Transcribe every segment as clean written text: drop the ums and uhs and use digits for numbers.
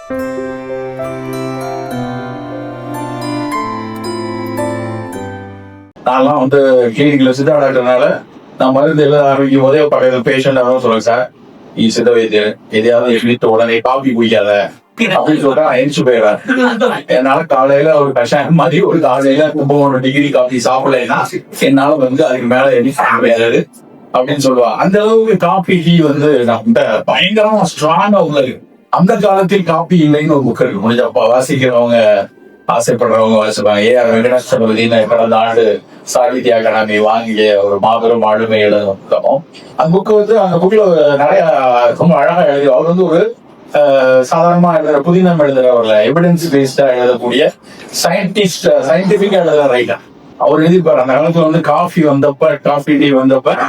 நான்லாம் வந்து கிளினிக்ல சித்தா டாக்டர்னால நான் மருந்து எழுத ஆரம்பிக்கும் போதே பக்கத்துல பேஷண்ட் ஆகும் சொல்லுங்க சார், சித்த வைத்தியர் எதையாவது எழுதிட்டு உடனே காபி குடிக்காத அப்படின்னு சொல்லிட்டு எரிச்சு போயிடுறாரு. என்னால காலையில ஒரு கஷாயம் மாதிரி ஒரு காலையில 9 டிகிரி காபி சாப்பிடலைன்னா என்னால வந்து அதுக்கு மேல எழுதி முடியாது அப்படின்னு சொல்லுவா. அந்த அளவுக்கு காபி டீ வந்து நம்ம பயங்கரமா ஸ்ட்ராங்கா உள்ளது. அந்த காலத்தில் காபி இல்லைன்னு ஒரு புக் இருக்கு, முடிஞ்சப்ப வாசிக்கிறவங்க ஆசைப்படுறவங்க வாசிப்பாங்க. ஏஆர் வெங்கடாச்சலபதினு கடந்த ஆண்டு சாகித்ய அகாடமி வாங்கிய ஒரு மாபெரும் ஆளுமை எழுத புத்தகம். அந்த புக்கு வந்து அந்த புக்ல நிறைய ரொம்ப அழகா எழுதி, அவர் வந்து ஒரு சாதாரணமா எழுதுற புதினம் எழுதுறவர்ல எவிடன்ஸ் பேஸ்டா எழுதக்கூடிய சயின்டிபிக்கா எழுதுற ரைட்டர். அவர் எழுதிப்பாரு அந்த காலத்துல வந்து காஃபி டீ வந்தப்ப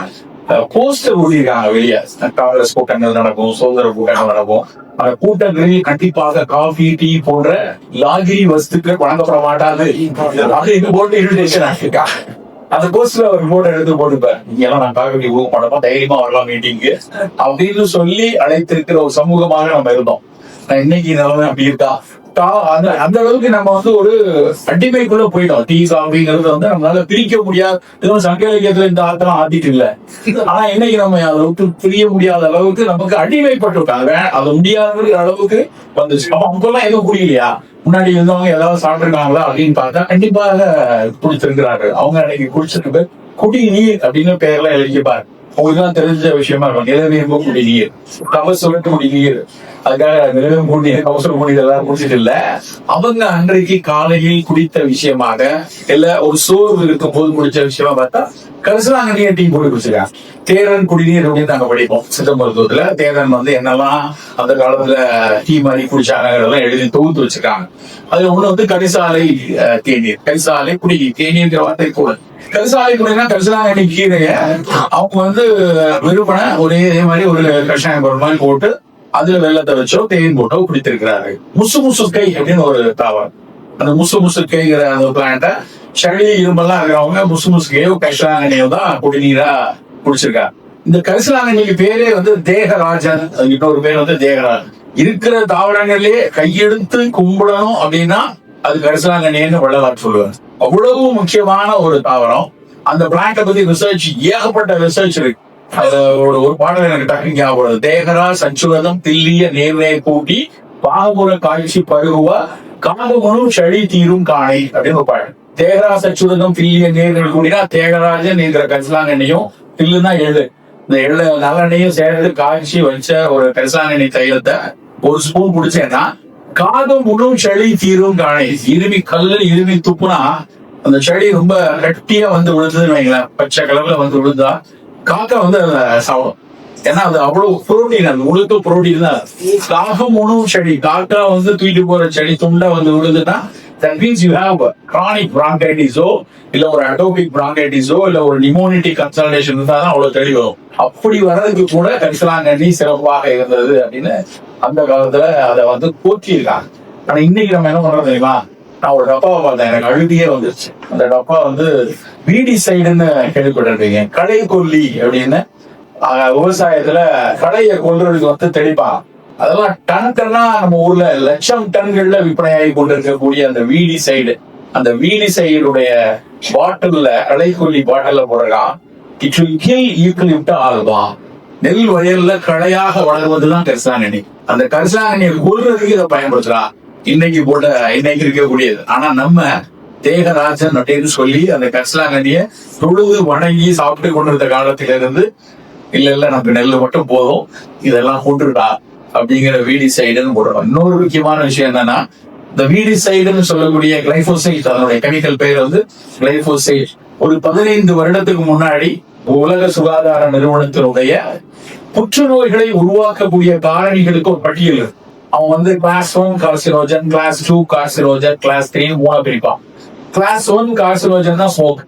போஸ்டர் ஊழியிருக்காங்க வெளியே. காங்கிரஸ் கூட்டங்கள் நடக்கும், சுதந்திர கூட்டங்கள் நடக்கும். அந்த கூட்டங்களில் கண்டிப்பாக காஃபி டீ போன்ற லாகிரி வஸ்துக்கள் வழங்கப்பட மாட்டாது அது இது போட்டு இன்விடேஷன் ஆகிருக்காங்க. அந்த போஸ்ட்ல ஒரு போட்டோ எடுத்து போட்டுப்பாரு, நீங்க எல்லாம் நான் காஃபி டீ போக மாட்டோமா, தைரியமா வரலாம் மீட்டிங்கு அப்படின்னு சொல்லி அழைத்திருக்கிற ஒரு சமூகமாக நம்ம இருந்தோம். இன்னைக்கு நிலைமை அப்படி இருக்கா? அந்த அளவுக்கு நம்ம வந்து ஒரு அடிமைக்குள்ள போயிட்டோம். டீ காஃபிங்கிறது வந்து நம்மளால பிரிக்க முடியாது. எதுவும் சங்க இலக்கியத்துல இந்த ஆத்தெல்லாம் ஆத்திட்டு இல்ல. ஆனா இன்னைக்கு நம்ம அதை விட்டு பிரிய முடியாத அளவுக்கு நமக்கு அடிமைப்பட்டிருக்காங்க. அது முடியாத அளவுக்கு வந்துச்சு. அப்ப அவங்கெல்லாம் எதுவும் புரியலையா? முன்னாடி இருந்தவங்க ஏதாவது சாப்பிட்டுருக்காங்களா அப்படின்னு பார்த்தா கண்டிப்பாக குடிச்சிருக்கிறார்கள். அவங்க அன்னைக்கு குடிச்சிருக்கு குடி நீர் அப்படின்னு பேர்ல எழுதிப்பாரு. உங்களுக்கு எல்லாம் தெரிஞ்ச விஷயமா இருக்கும். நிலவேம்பு குடி நீர், கவசம் குடி நீர். அதுக்காக நிலவேம்பு குடி நீர், கவசம் குடி எல்லாம் குடிச்சிட்டு இல்ல. அவங்க அன்றைக்கு காலையில் குடித்த விஷயமாக இல்ல ஒரு சோர்வு இருக்கும் போது குடிச்ச விஷயமா பார்த்தா கரிசலாங்கண்ணியை டீ போட்டு குடிச்சிருக்காங்க. தேரன் குடிநீர் அப்படின்னு நாங்க படிப்போம் சித்த மருத்துவத்துல. தேரன் வந்து என்னெல்லாம் அந்த காலத்துல டீ மாதிரி குடிச்சாங்க எழுதி தொகுத்து வச்சிருக்காங்க. அதுல ஒண்ணு வந்து கரிசாலை தேநீர், கரிசாலை குடிநீர். தேநீர்ங்கிற வார்த்தை கூட கரிசாலை குடினா கரிசலாங்கண்ணி கீரைய அவங்க வந்து விரும்பின ஒரே மாதிரி ஒரு கஷாயம் பொருள் மாதிரி போட்டு அதுல வெள்ளத்தை வச்சோ தேன் போட்டோ குடித்திருக்கிறாரு. முசுமுசுக்கை அப்படின்னு ஒரு தாவரம். அந்த முசுமுசுக்கைங்கிற அந்த பிளான்ட்ட சளி இரும்பெல்லாம் இருக்கிறவங்க முசுமுசுக்கையோ கரிசலாங்கண்ணியோ தான் குடிநீரா குடிச்சிருக்காங்க. இந்த கரிசலாங்கண்ணிக்கு பேரே வந்து தேகராஜன், இன்னொரு பேர் வந்து தேகராஜன். இருக்கிற தாவரங்கள்லயே கையெடுத்து கும்பிடணும் அப்படின்னா அது கரிசலாங்கண்ணின்னு வள்ளலார் சொல்லுவார். அவ்வளவு முக்கியமான ஒரு தாவரம். அந்த பிளான்ட்டை பத்தி ரிசர்ச், ஏகப்பட்ட ரிசர்ச் இருக்கு. ஒரு பாடல் எனக்கு டக்கு ஞாபகம். தேகரா சச்சுவதம் தில்லிய நேர்வே கூட்டி பாகமுற காய்ச்சி பருகுவ காகமனும் சளி தீரும் காணை அப்படின்னு ஒரு பாடல். தேகரா சச்சுவதம் தில்லிய நேர்கள் கூட்டினா தேகராஜன் என்கிற கரிசலாங்கண்ணியும், தில்லுனா எள்ளு, இந்த எள்ளு நல்லெண்ணையும் சேர்ந்து காய்ச்சி வச்ச ஒரு கரிசலாங்கண்ணி தைலத்தை ஒரு ஸ்பூன் குடிச்சேன்னா காகம் முன்னும் சளி தீரும் காணை. இருமி துப்புனா அந்த சளி ரொம்ப கட்டியா வந்து விழுந்ததுன்னு வைங்களேன், பச்சை கலர்ல வந்து விழுந்தா காக்கா வந்து அதை சாப்பிடும். ஏன்னா அது அவ்வளவு புரோட்டீன், அது முழுக்க புரோட்டீன் தான். காகம் உணவு செடி, காக்கா வந்து தூக்கிட்டு போற செடி துண்டா வந்து விழுதுன்னா that means you have chronic bronchitis இல்ல ஒரு அட்டோபிக் bronchitis இல்ல ஒரு நிமோனிட்டி கன்சல்டேஷன் இருந்தா தான் அவ்வளவு தெளி வரும். அப்படி வர்றதுக்கு கூட கரிசலாங்கண்ணி சிறப்பாக இருந்தது அப்படின்னு அந்த காலத்துல அதை வந்து போற்றியிருக்காங்க. ஆனா இன்னைக்கு நம்ம என்ன பண்றோம் தெரியுமா? நான் ஒரு டப்பாவை பார்த்தேன், எனக்கு அழுதியே வந்துருச்சு. அந்த டப்பா வந்து வீடி சைடுன்னு கேள்விப்பட்டிருப்பீங்க. களை கொல்லி அப்படின்னு விவசாயத்துல களையை கொல்றதுக்கு வந்து தெளிப்பாங்க. அதெல்லாம் டன்னா நம்ம ஊர்ல லட்சம் டன்கள்ல விற்பனையாகி கொண்டிருக்கக்கூடிய அந்த வீடி சைடு, அந்த வீடி சைடுடைய பாட்டில்ல களைக்கொல்லி பாட்டில போடுறான். It will kill eucalyptus alba. நெல் வயல்ல களையாக வளர்வதுதான் கரிசலாங்கண்ணி. அந்த கரிசலாங்கண்ணியை கொல்றதுக்கு இதை பயன்படுத்துறான் இன்னைக்கு இருக்கக்கூடியது. ஆனா நம்ம தேகராஜன் அப்படின்னு சொல்லி அந்த கரிசலாங்கண்ணிய தொழுது வணங்கி சாப்பிட்டு கொண்டிருந்த காலத்தில இருந்து இல்ல நமக்கு நெல் மட்டும் போதும், இதெல்லாம் கொண்டுடா அப்படிங்கிற வீடி சைடுன்னு போடுறோம். இன்னொரு முக்கியமான விஷயம் என்னன்னா, இந்த வீடி சைடுன்னு சொல்லக்கூடிய கிளைபோசைட், அதனுடைய கெமிக்கல் பெயர் வந்து கிளைபோசைட். ஒரு 15 வருடத்துக்கு முன்னாடி உலக சுகாதார நிறுவனத்தினுடைய புற்றுநோய்களை உருவாக்கக்கூடிய காரணிகளுக்கு ஒரு பட்டியல் இருக்கு. அவன் வந்து class 1 carcinogen, class 2 carcinogen, class 3 மூணா பிரிப்பான். கிளாஸ் 1 கார்சினோஜன் தான் ஸ்மோக்.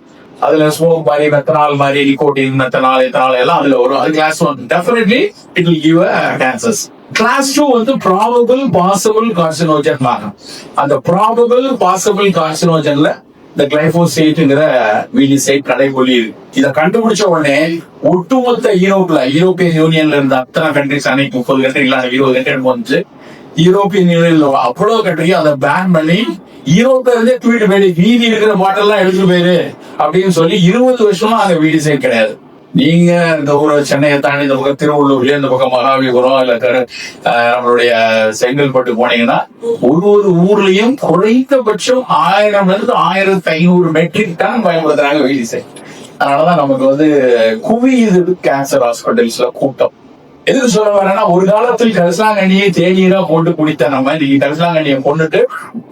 அதுல ஸ்மோக் மாதிரி மெத்தனால் மாதிரி நிக்கோட்டின், மெத்தனால், எத்தனால் எல்லாம் அதுல வரும். அது class 1. Definitely it will give cancers. Class 2 வந்து ப்ராபபிள் பாசிபிள் கார்சினோஜன் ஆகும். அந்த ப்ராபபிள் பாசிபிள் கார்சினோஜன்ல இந்த கிளைபோசேட்ங்கிற வீடிசைட் கடைகொல்லி இருக்கு. இதை கண்டுபிடிச்ச உடனே ஒட்டுமொத்த யூரோப்பியன் யூனியன்ல இருந்த அத்தனை கண்ட்ரிஸ், அன்னைக்கு 30 கண்ட்ரி இல்ல 20 கண்ட்ரி வந்து யூரோப்பியன் யூனியன்ல அப்போலோ கண்ட்ரியும் அதை பேன் பண்ணி யூரோப்ல இருந்தே தூக்கிட்டு போயிடு, மீதி இருக்கிற பாட்டில் எல்லாம் எடுத்துட்டு போயிரு அப்படின்னு சொல்லி 20 வருஷமா அந்த வீடிசைன் கிடையாது. நீங்க இந்த ஊரை சென்னையை தாண்டி இந்த பக்கம் திருவள்ளூர்ல இந்த பக்கம் மகாபலிபுரம் இல்ல நம்மளுடைய செங்கல்பட்டு போனீங்கன்னா ஒரு ஊர்லயும் குறைந்தபட்சம் 1000 இருந்து 1500 மெட்ரிக் டன் பயன்படுத்துறாங்க வீடிசைன். அதனாலதான் நமக்கு வந்து குவியுது கேன்சர் ஹாஸ்பிட்டல்ஸ்ல கூட்டம். எதுக்கு சொல்ல வரேன்னா, ஒரு காலத்தில் கரிசலாங்கண்ணியை தேநீரா போட்டு குடித்த நம்ம இன்னைக்கு கரிசலாங்கண்ணியை கொண்டுட்டு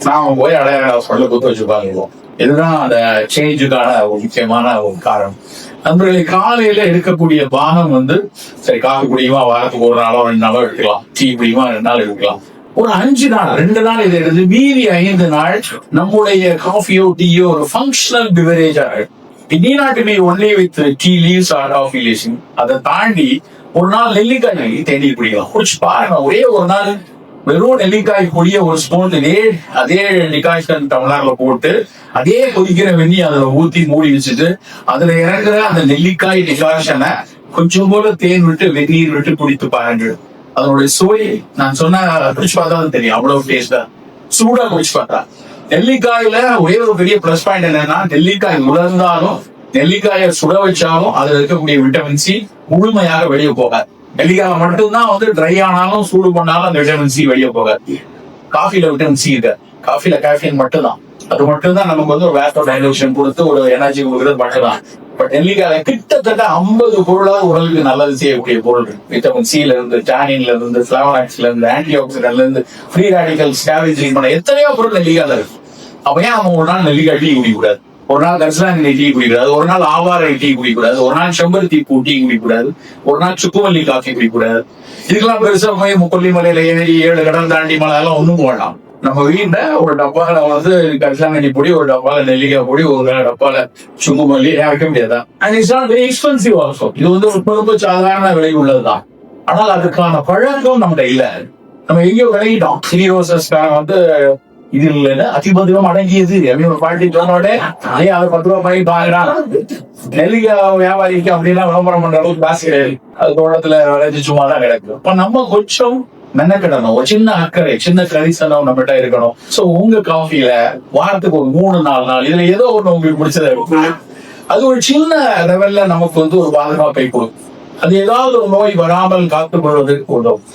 நாம போய் அடையாள ஹாஸ்பிட்டல குத்து வச்சு பாருவோம். இதுதான் அந்த சேஞ்சுக்கான ஒரு முக்கியமான ஒரு காரணம். நண்பர்களை காலையில எடுக்கக்கூடிய பானம் வந்து சரி, காஃபி குடிக்குமா வாரத்துக்கு ஒரு நாளோ 2 நாளோ எடுக்கலாம், டீ குடிக்குமா 2 நாள் எடுக்கலாம், ஒரு 5 நாள் 2 நாள் இதை எடுத்து மீதி 5 நாள் நம்முடைய காஃபியோ டீயோ ஒரு functional பிவரேஜா need not be only with tea leaves or coffee leaves. அதை தாண்டி ஒரு நாள் நெல்லிக்காய் தேநீர் குடிக்கலாம். குடிச்சு பாருங்க, ஒரே ஒரு நாள் வெறும் நெல்லிக்காய் பொடிய ஒரு ஸ்பூன் அதே டிகாஷன் டம்ளர்ல போட்டு அதே கொதிக்கிற வெண்ணி அதுல ஊத்தி மூடி வச்சுட்டு அதுல இறங்குற அந்த நெல்லிக்காய் டிகாஷனை கொஞ்சம் போல தேன் விட்டு வெந்நீர் விட்டு குடித்து பாருங்க. அதனுடைய சுவை நான் சொன்ன குடிச்சு பார்த்தா தெரியும், அவ்வளவு டேஸ்டா. சூடா குடிச்சு பார்த்தா நெல்லிக்காயில ஒரே ஒரு பெரிய பிளஸ் பாயிண்ட் என்னன்னா, நெல்லிக்காய் உலர்ந்தாலும் நெல்லிக்காயை சுட வச்சாலும் அதுல இருக்கக்கூடிய விட்டமின் சி முழுமையாக வெளியே போகாது. நெல்லிக்காய் மட்டும்தான் வந்து ட்ரை ஆனாலும் சூடு பண்ணாலும் அந்த விட்டமின் சி வெளியே போகாது. காஃபில விட்டமின் சி இருக்கு, காஃபில கேஃபீன் மட்டும்தான், அது மட்டும்தான் நமக்கு வந்து ஒரு வேஸ்டோ டைலூஷன் கொடுத்து ஒரு எனர்ஜி கொடுக்குறது மட்டும்தான். பட் நெல்லிக்காய் கிட்டத்தட்ட 50 பொருளாக உடலுக்கு நல்லது செய்யக்கூடிய பொருள். விட்டமின் சில இருந்து, டானின்ல இருந்து, பிளாவனாய்ட்ஸ்ல இருந்து, ஆன்டி ஆக்சிடென்ட்ல இருந்து, ஃப்ரீ ரேடிக்கல் ஸ்கேவேஜிங் பண்ண எத்தனையோ பொருள் நெல்லிக்காய் இருக்கு. அப்ப ஏன் அவன் ஒரு நாள் நெல்லிக்காய் டீ குடிக்கூடாது, ஒரு நாள் கரிசலாங்கண்ணி டீ குடிக்கூடாது, ஒரு நாள் ஆவாரை டீ குடிக்கூடாது, ஒரு நாள் செம்பருத்தி பூ டீ குடிக்கூடாது, ஒரு நாள் சுக்குமல்லி காஃபி குடிக்கூடாது? இதுக்கெல்லாம் பெருசா போய் கொல்லிமலையில 7 கடல் தாண்டி மலை எல்லாம் ஒண்ணும் போடலாம். நம்ம வீட்டுல ஒரு டப்பால வந்து கரிசலாங்கண்ணி பொடி, ஒரு டப்பால நெல்லிக்காய் பொடி, ஒரு டப்பால சுக்குமல்லி வைக்க முடியாதான்? And it's not very expensive also. இது வந்து ரொம்ப சாதாரண விலை உள்ளதுதான். ஆனால் அதுக்கான பழக்கம் நம்ம இல்ல. நம்ம எங்கேயோ விளையிட்டோம். சீரோசஸ்க்காக வந்து இது இல்லைன்னு அதிபதியம் அடங்கியது அப்படின்னு ஒரு பாட்டி சொன்னோட அதே அதை 10 ரூபாய் வாங்கி வாங்குறான். நெல்லிக்காய் வியாபாரிக்கு அப்படிலாம் விளம்பரம் பண்ற அளவுக்கு காசு கிடையாது. அது தோட்டத்துல விளைச்சி சும்மா தான் கிடக்கு. இப்ப நம்ம கொஞ்சம் மெனக்கிடணும், ஒரு சின்ன அக்கறை, சின்ன கரிசனம் நம்மகிட்ட இருக்கணும். சோ உங்க காஃபில வாரத்துக்கு ஒரு 3-4 நாள் இதுல ஏதோ ஒண்ணு உங்களுக்கு பிடிச்சதை அது ஒரு சின்ன லெவல்ல நமக்கு வந்து ஒரு பாதுகாப்பை கொடுக்கும். அது ஏதாவது ஒரு நோய் வராமல் காத்துக் கொள்வதற்கு உதவும்.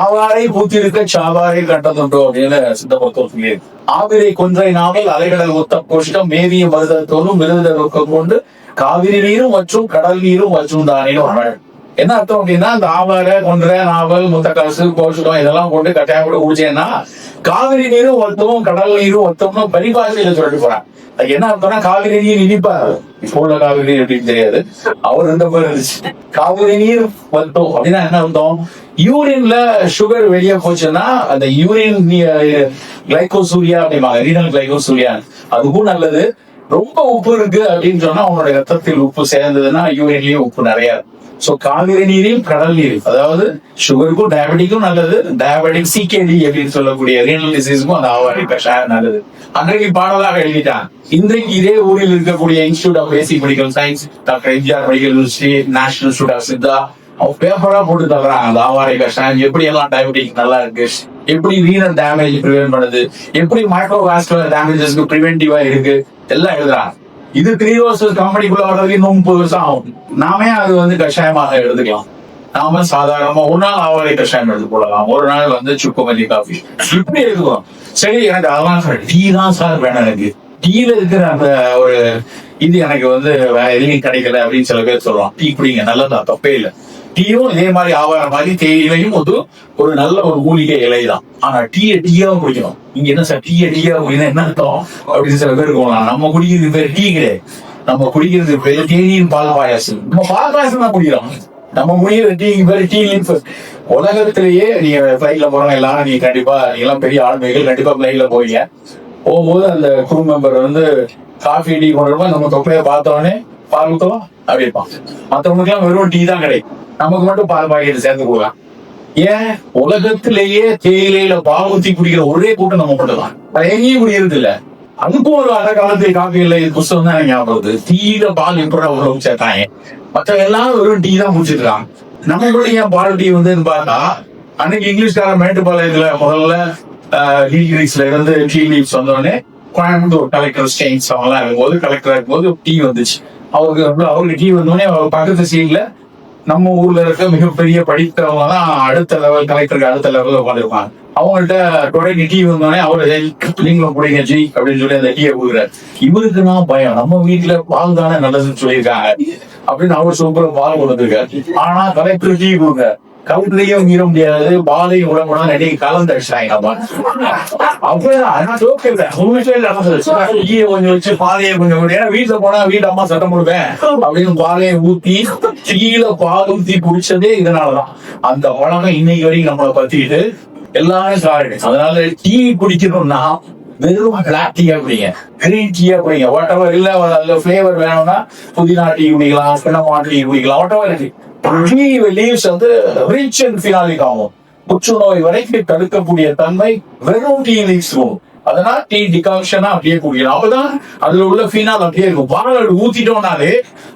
ஆவாரை பூத்திருக்க சாவாரை கண்டதுண்டோ அப்படின்னு சித்த மருத்துவம் சொல்லியிருக்கு. ஆவிரை கொன்றை நாவல் அலைகடல் ஒத்த கோஷ்டம் மேவிய மருதத்தோடும் விருத ரொக்கம் கொண்டு காவிரி நீரும் மற்றும் கடல் நீரும் மற்றும் தானேன்னு ஒரு என்ன அர்த்தம் அப்படின்னா, இந்த ஆவாரை கொன்றை நாவல் முத்தக்காசு கோஷம் இதெல்லாம் கொண்டு கட்டாயம் கூட குடிச்சேன்னா காவிரி நீரும் ஒத்தமும் கடல் நீரும் ஒத்தம்னு பரிபாஷையில சொல்லிட்டு போறாங்க. அது என்ன அர்த்தம்னா, காவிரி நீர் இனிப்பாரு, இப்போ உள்ள காவிரி நீர் எப்படின்னு தெரியாது, அவர் இருந்த மாதிரி இருந்துச்சு. காவிரி நீர் வத்தம் அப்படின்னா என்ன அர்த்தம்? யூரின்ல சுகர் வெளியே போச்சுன்னா அந்த யூரின் கிளைகோசூரியா அப்படிம்பாங்க, ரீனல் கிளைகோசூரியா, அதுக்கும் நல்லது. ரொம்ப உப்பு இருக்கு அப்படின்னு சொன்னா உன்னோட ரத்தத்தில் உப்பு சேர்ந்ததுன்னா யூரின்லயும் உப்பு நிறைய. சோ காவிரி நீரையும் கடல் நீர், அதாவது சுகருக்கும் டயபெட்டிக்கும் நல்லது. டயபெட்டிக் சிகேடி அப்படின்னு சொல்லக்கூடிய ரீனல் டிசீஸுக்கும் அந்த ஆவாரி கஷாயம் நல்லது. அன்றைக்கு பாடலாக எழுதிட்டான். இன்றைக்கு இதே ஊரில் இருக்கக்கூடிய institute of basic medical science, doctor MGR medical university, national institute of Siddha பேப்பரா போட்டு தர்றாங்க. அந்த ஆவாரை கஷாயம் எப்படி எல்லாம் டயபெட்டிக் நல்லா இருக்கு, எப்படி ரீனல் டேமேஜ் ப்ரிவென்ட் பண்ணுது, எப்படி மைக்ரோவாஸ்குலர் டேமேஜஸ்க்கு ப்ரிவென்டிவா இருக்கு, எல்லாம் எழுதுறாங்க. இது 3 ரோசஸ் கம்பெனிக்குள்ள வர்றதுக்கு இன்னும் 30 வருஷம் ஆகும். நாமே அது வந்து கஷாயமாக எடுத்துக்கலாம். நாம சாதாரணமா ஒரு நாள் ஆவாரை கஷாயம் எடுத்து போடலாம், ஒரு நாள் வந்து சுக்குமல்லி காஃபி இப்படி எடுத்துக்கலாம். சரி, எனக்கு அதெல்லாம் சார் டீ தான் சார் வேணும், எனக்கு டீல இருக்கிற அந்த ஒரு இது எனக்கு வந்து எதுவும் கிடைக்கல அப்படின்னு சில பேர் சொல்லுவாங்க. டீ குடிங்க, நல்லதா, தப்பே இல்லை. டீயும் இதே மாதிரி ஆவார மாதிரி தேயிலையும் ஒரு நல்ல ஒரு மூலிகை இலை தான். ஆனா டீயாவும் குடிக்கணும். நீங்க என்ன சார் டீயா குடிக்கணும் என்ன அர்த்தம் அப்படின்னு சில பேர் போகலாம். நம்ம குடிக்கிறது பேர் டீ கிடையாது, நம்ம குடிக்கிறது பேர் தேநீர் பால் பாயாசம். நம்ம பால் பாயாசம் தான் குடிக்கிறோம். நம்ம குடிக்கிற டீ பேர் டீ லீஃப். உலகத்திலேயே நீங்க பிளைட்ல போறோம் எல்லாரும், நீங்க கண்டிப்பா நீங்க எல்லாம் பெரிய ஆளுமைகள் கண்டிப்பா பிளைட்ல போவீங்க. போகும்போது அந்த குரூ மெம்பர் வந்து காஃபி டீ கொண்டு வரும்போது நம்ம தொப்பையை பார்த்தோடனே பால் ஊத்தலாம் அப்படி இருப்பான். மற்றவங்களுக்கு எல்லாம் வெறும் டீ தான் கிடைக்கும், நமக்கு மட்டும் பால் பாக்கெட் சேர்ந்து போகலாம். ஏன்? உலகத்திலேயே தேயிலையில பால் ஊத்தி குடிக்கிற ஒரே கூட்டம் நம்ம மட்டும் தான், எங்கேயும் குடிக்கிறது இல்ல. அதுக்கும் ஒரு அந்த காலத்துல காஃபி இல்லை, இது புத்தகம் தான் ஞாபகம் வருது. டீல பால் எப்படி உறவு சேர்த்தாங்க, மற்ற எல்லாரும் வெறும் டீ தான் குடிச்சிருக்காங்க. நம்மளுடைய பால் டீ வந்து பார்த்தா அன்னைக்கு இங்கிலீஷ்கார மேட்டுப்பாளையத்துல முதல்ல நீல்கிரிஸ்ல இருந்து டீ லீவ்ஸ் வந்தோடனே கோயம்புத்தூர் கலெக்டர் ஸ்டெயின்ஸ் அவங்கலாம் இருக்கும்போது கலெக்டர் இருக்கும்போது டீ வந்துச்சு. அவருக்கு டீ வந்தோடனே பக்கத்து சீட்ல நம்ம ஊர்ல இருக்க மிகப்பெரிய படித்தவங்க தான் அடுத்த லெவல் கலெக்டருக்கு அடுத்த லெவலில் உட்காந்துருப்பாங்க. அவங்கள்ட்ட தொடங்கி டீ வந்தோடனே அவரு நீங்களும் குடிங்க ஜி அப்படின்னு சொல்லி அந்த டீயை கொடுக்குறாரு. இவருக்கு நான் பயம், நம்ம வீட்டுல பால் தானே நல்லதுன்னு சொல்லியிருக்காங்க அப்படின்னு அவர் சூப்பர் பால் கொண்டு வந்திருக்காரு. ஆனா கலெக்டர் டீ கொடுங்க, கவுண்டரையும் மீற முடியாது, பாலையும் உடம்புனா நிறைய கலந்து அடிச்சாங்க. கொஞ்சம் வச்சு பாலையை கொஞ்சம் ஏன்னா வீட்டுல போனா வீட்டு அம்மா சட்டம் கொடுப்பேன் அப்படின்னு பாலையை ஊத்தி கீழே பால் ஊத்தி குடிச்சதே இதனாலதான். அந்த பழக்கம் இன்னைக்கு வரைக்கும் நம்மளை பத்திட்டு எல்லாமே சாரி. அதனால டீ குடிக்கணும்னா வெறும் பிளாக் டீ அப்படிங்க, கிரீன் டீயா குடிங்க. வாட் எவர் இல்ல அதுல பிளேவர் வேணும்னா புதினா டீ குடிக்கலாம், சின்னமா டீ குடிக்கலாம், வாட் எவர் இருக்கு. டீ லீவ்ஸ் வந்து ரிச் அண்ட் ஃபினாலிக் ஆகும். புற்றுநோய் வரைக்கும் தடுக்கக்கூடிய தன்மை வெறும் டீ லீவ்ஸ் இருக்கும். அதனால டீ டிகாக்ஷனா அப்படியே குடிக்கலாம். அப்பதான் அதுல உள்ள ஃபினால் அப்படியே இருக்கும். பால் ஊத்திட்டோம்னாலே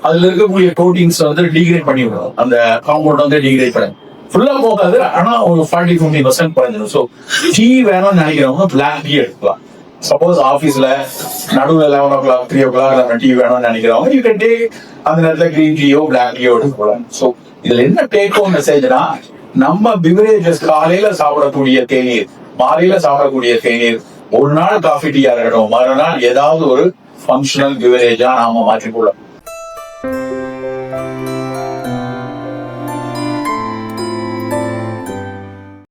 அதுல இருக்கக்கூடிய ப்ரோட்டீன்ஸ் வந்து டிகிரேட் பண்ணிவிடும். அந்த காம்பவுண்ட் வந்து டிகிரேட் பண்ணி ஃபுல்லா போகாது, ஆனா ஒரு 40-50% குறைஞ்சிடும். ஸோ டீ வேணும்னு நினைக்கிறவங்க பிளாக் டீ எடுக்கலாம். சப்போஸ் ஆபீஸ்ல நடுவில் 11 o'clock 3 o'clock நம்ம டீ வேணும்னு நினைக்கிறவங்க யூ கேன் டேக் அந்த நேரத்தில் கிரீன் டீயோ பிளாக் டீயோ எடுத்துக்கலாம். ஸோ இதுல என்ன டேக் ஹோம் மெசேஜ்னா, நம்ம பிவரேஜஸ் காலையில சாப்பிடக்கூடிய தேநீர், மாலையில சாப்பிடக்கூடிய தேநீர், ஒரு நாள் காஃபி டீயா இருக்கட்டும், மறுநாள் ஏதாவது ஒரு ஃபங்க்ஷனல் பிவரேஜா நாம மாற்றிக்கொள்ளலாம்.